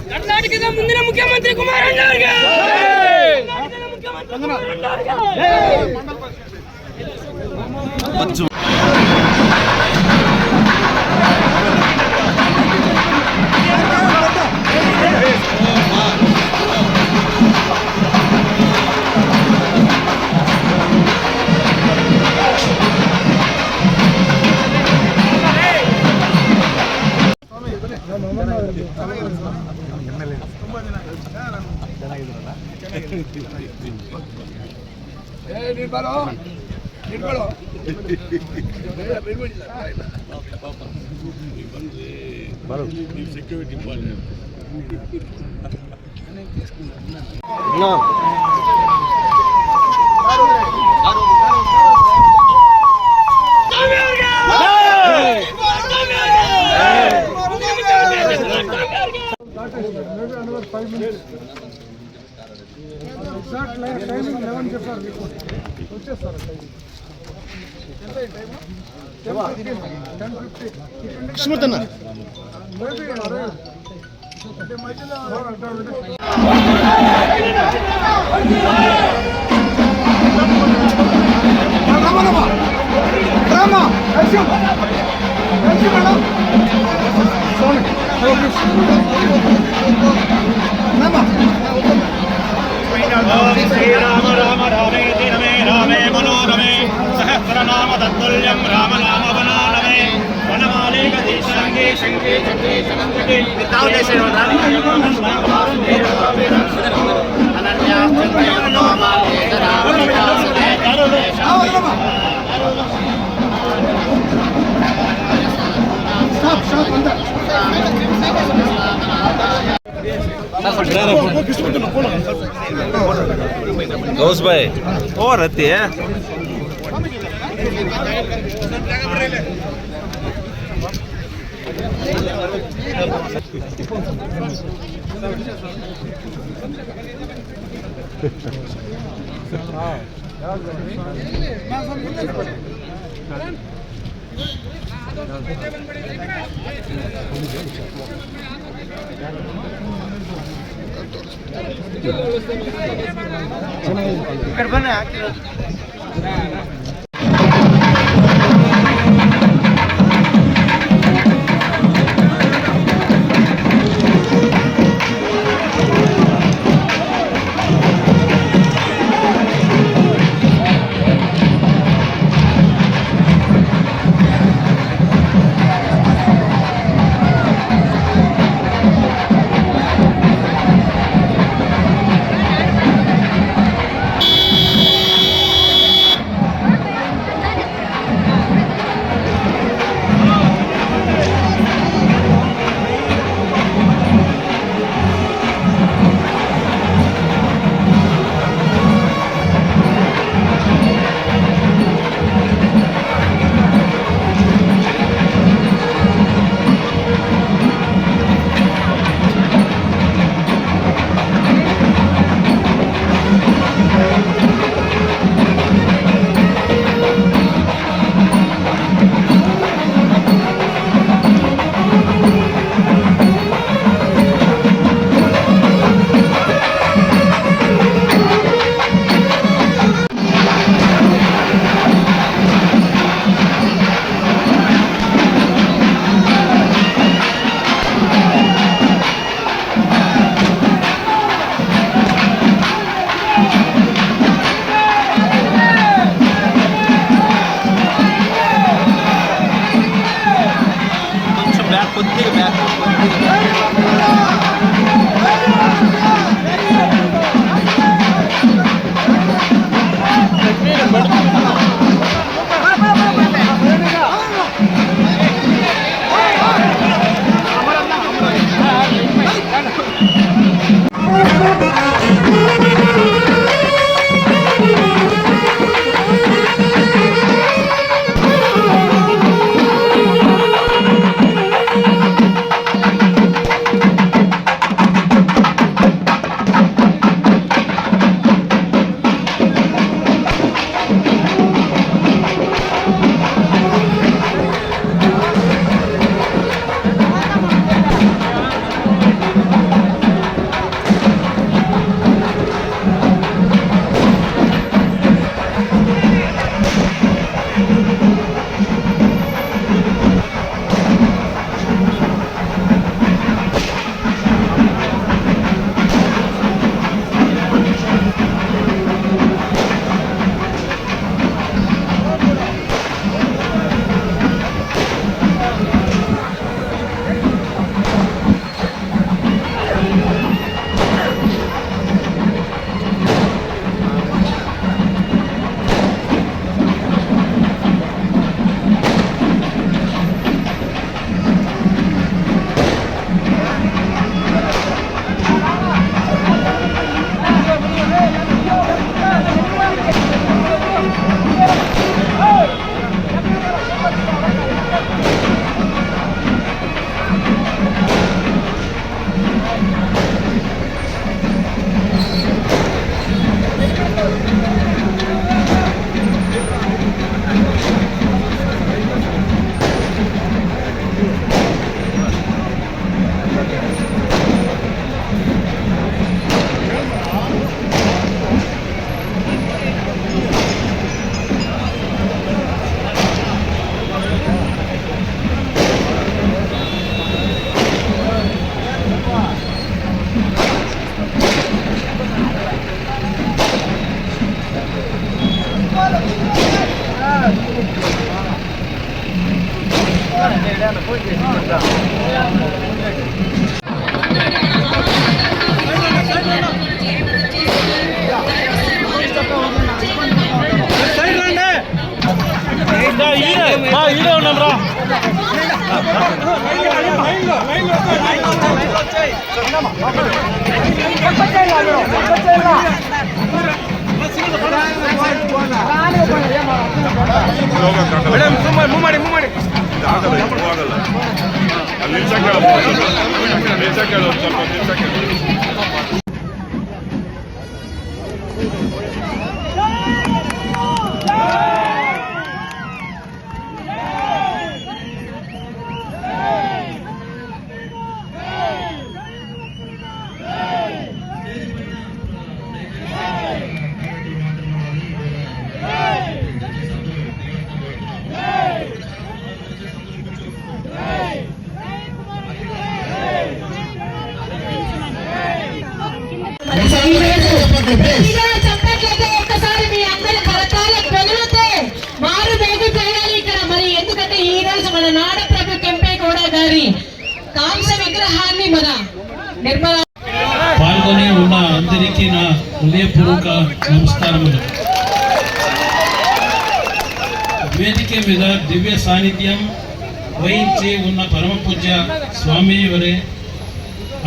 ಕರ್ನಾಟಕದ ಮುಂದಿನ ಮುಖ್ಯಮಂತ್ರಿ ಕುಮಾರಣ್ಣ ಅವರಿಗೆ ಸೆಕ್ಯೂರಿಟಿ ಶ್ರೀರಾಮ ರಾಮ ರಾಮೇತಿ ರಮೇ ರಾಮೇ ಮನೋರಮೇ ಸಹಸ್ರನಾಮ ತತ್ತುಲ್ಯಂ ರಾಮ ನಾಮ ವನಾನಮೇ ವನಮಾಲೇ ಗದೀಶಾಂಗೇ ಶಂಕೇ ಚಕ್ರೇ ಚನಂದ್ರಕೆ गौस भाई और रहती है ఇక్కడ ಬನ್ನಿ ಹಾಕಿರೋ ಮೇಡಮ್ ಮೂವ್ ಮಾಡಿ ಆಗಲ್ಲ ಅಲ್ಲಿ ನಿಲ್ಸಕ್ಕೆ ಹೇಳು ಸ್ವಲ್ಪ ನಿಲ್ಸಕ್ಕೆ చెప్పట్లయితే ఒక్కసారి మీ అందరి కరతాల పెరుగుతే మారు వేగు చేయాలి ఇక్కడ. మరి ఎందుకంటే ఈ రోజు మన నాడప్రభు కెంపేగౌడ గారి కాంస విగ్రహాన్ని మన నిర్మల పాల్గొని ఉన్న అందరికీ నా హృదయపూర్వక నమస్కారములు. వేదిక మీద దివ్య సాన్నిధ్యం వహించి ఉన్న పరమ పూజ్య స్వామి వారి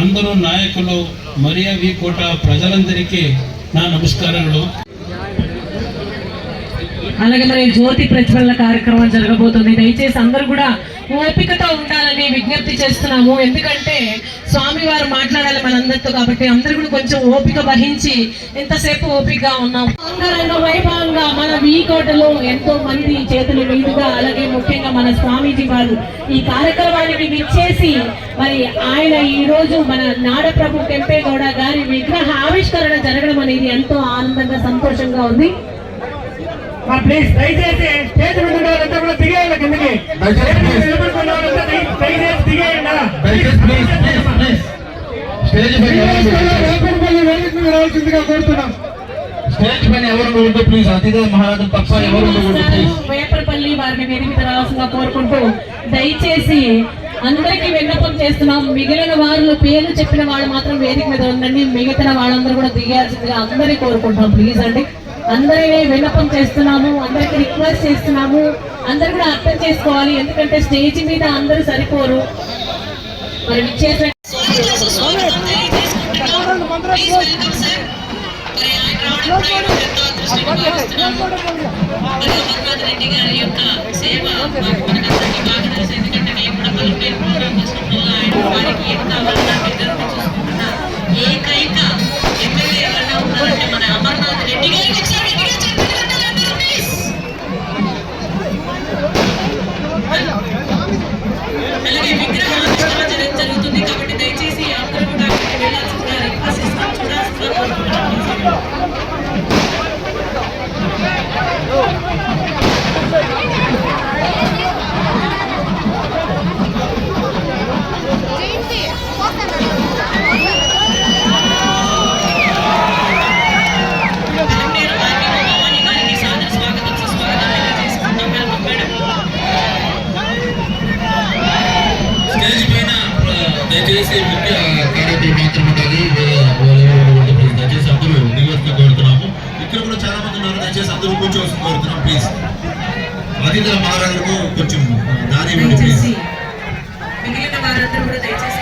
అందరూ నాయకులు మరియా వి కోట ప్రజలందరికీ నా నమస్కారములు. అలాగే మరి జ్యోతి ప్రజ్వలన కార్యక్రమం జరగబోతుంది. దయచేసి అందరూ కూడా ఓపికతో ఉండాలని విజ్ఞప్తి చేస్తున్నాము. ఎందుకంటే స్వామి వారు మాట్లాడాలి మనందరితో, కాబట్టి అందరూ కూడా కొంచెం ఓపిక వహించి ఎంతసేపు ఓపికగా ఉన్నాం. అంగరంగ వైభవంగా మన వీకోటలో ఎంతో మంది చేతుల మీదుగా, అలాగే ముఖ్యంగా మన స్వామీజీ వారు ఈ కార్యక్రమానికి విచ్చేసి మరి ఆయన ఈ రోజు మన నాడప్రభు కెంపేగౌడ గారి విగ్రహ ఆవిష్కరణ జరగడం అనేది ఎంతో ఆనందంగా సంతోషంగా ఉంది. ప్లీజ్ దయచేసి స్టేజ్ మీద వాళ్ళంతా కూడా దిగేయాలి కిందకి. నిలబడుకున్న వాళ్ళంతా దయచేసి దిగేయండి. రావాల్సిందిగా కోరుతున్నాం. స్టేజ్ పైన ఎవరు ఉంటే ప్లీజ్, అతిథి మహారాజు తప్ప ఎవరు వేపరపల్లి వారిని వేదిక మీద రావాల్సిందిగా కోరుకుంటూ దయచేసి అందరికీ విన్నపం చేస్తున్నాం. మిగిలిన వారు పేర్లు చెప్పిన వాళ్ళు మాత్రం వేదిక మీద ఉండండి. మిగతా వాళ్ళందరూ కూడా దిగాల్సిందిగా అందరినీ కోరుకుంటున్నాం. ప్లీజ్ అండి, అందరినీ విన్నపం చేస్తున్నాము, అందరికి రిక్వెస్ట్ చేస్తున్నాము. అందరు కూడా అర్థం చేసుకోవాలి, ఎందుకంటే స్టేజ్ మీద అందరూ సరిపోరు. మరి విచ్చేసే రెడ్డి గారి యొక్క సేవ మనకందరికీ బాగా తెలుసు. ఎందుకంటే నేను కూడా పలుపేరు ప్రోగ్రామ్ చేసినప్పుడు ఆయన వారికి ఏం కావాలన్నా దగ్గర చూసుకుంటున్న ఏకైక ఎమ్మెల్యే ఎవరైనా ఉన్నారంటే మన అమర్నాథ్ రెడ్డి గారికి అలాగే విగ్రహ ఆవిష్కరణ జరుగుతుంది. కాబట్టి దయచేసి అందరూ కూడా అక్కడికి వెళ్ళాల్సిందిగా రిక్వెస్ట్ చేస్తాం. చూడాల్సిందిగా దయచేసి ముఖ్య కార్యక్రమం మాత్రం ఉండాలి. దయచేసి అందరూ దిగొస్తూ కోరుతున్నాము. ఇక్కడ కూడా చాలా మంది ఉన్నారు, దయచేసి అందరూ కూర్చోవలసి కోరుతున్నాం. ప్లీజ్ అతిథుల మహారాజులకు కొంచెం దారి ఇవ్వండి ప్లీజ్. మిగిలిన వారందరూ కూడా దయచేసి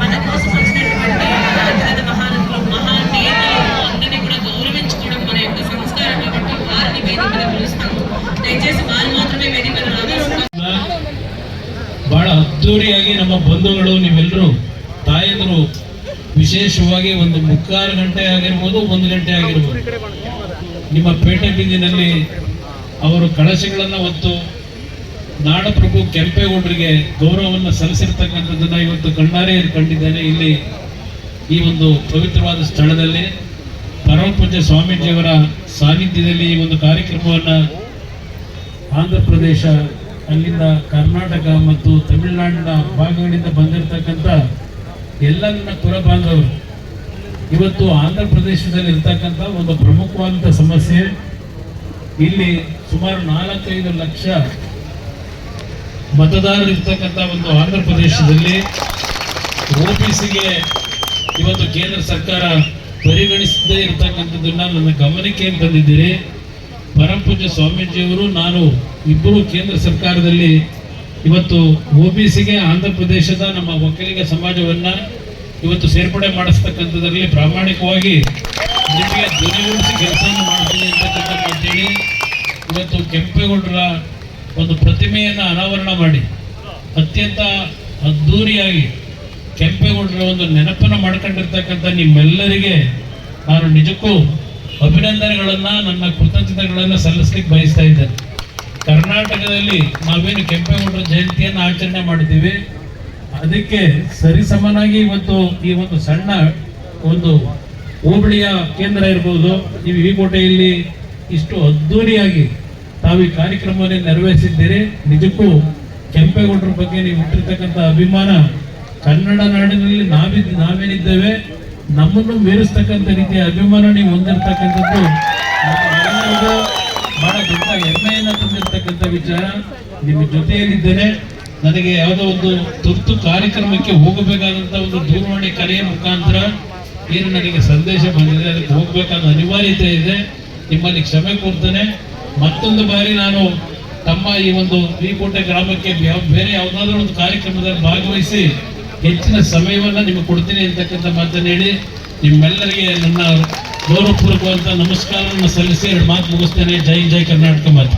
మన కోసం వచ్చినటువంటి అతిరథ మహారథులు మహానేతలు అందరినీ కూడా గౌరవించుకోవడం మన యొక్క సంస్కారం. కాబట్టి వారిని వేదిక మీద పిలుస్తాము. దయచేసి వారు మాత్రమే వేదిక మీద రావాల్సింది. ಬಹಳ ಅದ್ದೂರಿಯಾಗಿ ನಮ್ಮ ಬಂಧುಗಳು ನೀವೆಲ್ಲರೂ ತಾಯಂದರು ವಿಶೇಷವಾಗಿ ಒಂದು 3/4 ಗಂಟೆ ಆಗಿರ್ಬೋದು, 1 ಗಂಟೆ ಆಗಿರ್ಬೋದು, ನಿಮ್ಮ ಪೇಟೆ ಬೀದಿನಲ್ಲಿ ಅವರು ಕಳಶಗಳನ್ನು ಹೊತ್ತು ನಾಡಪ್ರಭು ಕೆಂಪೇಗೌಡರಿಗೆ ಗೌರವವನ್ನು ಸಲ್ಲಿಸಿರ್ತಕ್ಕಂಥದ್ದನ್ನು ಇವತ್ತು ಕಣ್ಣಾರೆ ಕಂಡಿದ್ದೇನೆ. ಇಲ್ಲಿ ಈ ಒಂದು ಪವಿತ್ರವಾದ ಸ್ಥಳದಲ್ಲಿ ಪರಮ ಪೂಜ್ಯ ಸ್ವಾಮೀಜಿಯವರ ಸಾನ್ನಿಧ್ಯದಲ್ಲಿ ಈ ಒಂದು ಕಾರ್ಯಕ್ರಮವನ್ನು ಆಂಧ್ರ ಪ್ರದೇಶ, ಅಲ್ಲಿಂದ ಕರ್ನಾಟಕ ಮತ್ತು ತಮಿಳುನಾಡಿನ ಭಾಗಗಳಿಂದ ಬಂದಿರತಕ್ಕಂಥ ಎಲ್ಲ ನನ್ನ ಕುಲ ಬಾಂಧವರು ಇವತ್ತು ಆಂಧ್ರ ಪ್ರದೇಶದಲ್ಲಿ ಇರ್ತಕ್ಕಂಥ ಒಂದು ಪ್ರಮುಖವಾದಂಥ ಸಮಸ್ಯೆ, ಇಲ್ಲಿ ಸುಮಾರು 4-5 ಲಕ್ಷ ಮತದಾರರು ಇರ್ತಕ್ಕಂಥ ಒಂದು ಆಂಧ್ರ ಪ್ರದೇಶದಲ್ಲಿ OBCಗೆ ಇವತ್ತು ಕೇಂದ್ರ ಸರ್ಕಾರ ಪರಿಗಣಿಸದೇ ಇರತಕ್ಕಂಥದ್ದನ್ನ ನನ್ನ ಗಮನಕ್ಕೆ ತಂದಿದ್ದೀರಿ. ಪರಮಪೂಜ್ಯ ಸ್ವಾಮೀಜಿಯವರು ನಾನು ಇಬ್ಬರು ಕೇಂದ್ರ ಸರ್ಕಾರದಲ್ಲಿ ಇವತ್ತು OBCಗೆ ಆಂಧ್ರ ಪ್ರದೇಶದ ನಮ್ಮ ಒಕ್ಕಲಿಗ ಸಮಾಜವನ್ನ ಇವತ್ತು ಸೇರ್ಪಡೆ ಮಾಡಿಸ್ತಕ್ಕಂಥದ್ರಲ್ಲಿ ಪ್ರಾಮಾಣಿಕವಾಗಿ ನಿಮಗೆ ಧ್ವನಿಗೂಡಿಸಿ ಕೆಲಸವನ್ನು ಮಾಡ್ತೀನಿ ಅಂತಕ್ಕಂಥ ಮಾತೇಳಿ ಇವತ್ತು ಕೆಂಪೇಗೌಡರ ಒಂದು ಪ್ರತಿಮೆಯನ್ನು ಅನಾವರಣ ಮಾಡಿ ಅತ್ಯಂತ ಅದ್ಧೂರಿಯಾಗಿ ಕೆಂಪೇಗೌಡರ ಒಂದು ನೆನಪನ್ನು ಮಾಡ್ಕೊಂಡಿರ್ತಕ್ಕಂಥ ನಿಮ್ಮೆಲ್ಲರಿಗೆ ನಾನು ನಿಜಕ್ಕೂ ಅಭಿನಂದನೆಗಳನ್ನು ನನ್ನ ಕೃತಜ್ಞತೆಗಳನ್ನು ಸಲ್ಲಿಸ್ಲಿಕ್ಕೆ ಬಯಸ್ತಾ ಇದ್ದೇನೆ. ಕರ್ನಾಟಕದಲ್ಲಿ ನಾವೇನು ಕೆಂಪೇಗೌಡರ ಜಯಂತಿಯನ್ನು ಆಚರಣೆ ಮಾಡ್ತೀವಿ, ಅದಕ್ಕೆ ಸರಿಸಮನಾಗಿ ಇವತ್ತು ಈ ಒಂದು ಸಣ್ಣ ಒಂದು ಹೋಬಳಿಯ ಕೇಂದ್ರ ಇರ್ಬೋದು, ನೀವು ಈ ಕೋಟೆಯಲ್ಲಿ ಇಷ್ಟು ಅದ್ಧೂರಿಯಾಗಿ ತಾವು ಈ ಕಾರ್ಯಕ್ರಮವನ್ನು ನೆರವೇರಿಸಿದ್ದೀರಿ. ನಿಜಕ್ಕೂ ಕೆಂಪೇಗೌಡರ ಬಗ್ಗೆ ನೀವು ಇಟ್ಟಿರ್ತಕ್ಕಂಥ ಅಭಿಮಾನ, ಕನ್ನಡ ನಾಡಿನಲ್ಲಿ ನಾವೇನಿದ್ದೇವೆ ನಮ್ಮನ್ನು ಮೀರಿಸ್ತಕ್ಕಂಥ ರೀತಿಯ ಅಭಿಮಾನ ನೀವು ಹೊಂದಿರತಕ್ಕಂಥದ್ದು ನಮ್ಮೆಲ್ಲರಿಗೂ ಬಹಳ ದೊಡ್ಡ ಹೆಮ್ಮೆಯನ್ನು ತಂದಿರತಕ್ಕಂಥ ವಿಚಾರ. ನಿಮ್ಮ ಜೊತೆಯಲ್ಲಿದ್ದೇನೆ. ನನಗೆ ಯಾವುದೋ ಒಂದು ತುರ್ತು ಕಾರ್ಯಕ್ರಮಕ್ಕೆ ಹೋಗಬೇಕಾದಂಥ ಒಂದು ದೂರವಾಣಿ ಕರೆಯ ಮುಖಾಂತರ ಏನು ನನಗೆ ಸಂದೇಶ ಬಂದಿದೆ, ಅದಕ್ಕೆ ಹೋಗಬೇಕಾದ ಅನಿವಾರ್ಯತೆ ಇದೆ. ನಿಮ್ಮಲ್ಲಿ ಕ್ಷಮೆ ಕೋರ್ತೇನೆ. ಮತ್ತೊಂದು ಬಾರಿ ನಾನು ತಮ್ಮ ಈ ಒಂದು ಕೋಟೆ ಗ್ರಾಮಕ್ಕೆ ಬೇರೆ ಯಾವುದಾದ್ರೂ ಒಂದು ಕಾರ್ಯಕ್ರಮದಲ್ಲಿ ಭಾಗವಹಿಸಿ ಹೆಚ್ಚಿನ ಸಮಯವನ್ನು ನಿಮಗೆ ಕೊಡ್ತೀನಿ ಅಂತಕ್ಕಂಥ ಮಾತನ್ನು ಹೇಳಿ ನಿಮ್ಮೆಲ್ಲರಿಗೆ ನನ್ನ ಗೌರವಪೂರ್ವಕವಾದ ನಮಸ್ಕಾರವನ್ನು ಸಲ್ಲಿಸಿ ಎರಡು ಮಾತು ಮುಗಿಸ್ತೇನೆ. ಜೈ ಜೈ ಕರ್ನಾಟಕ ಮಾತು.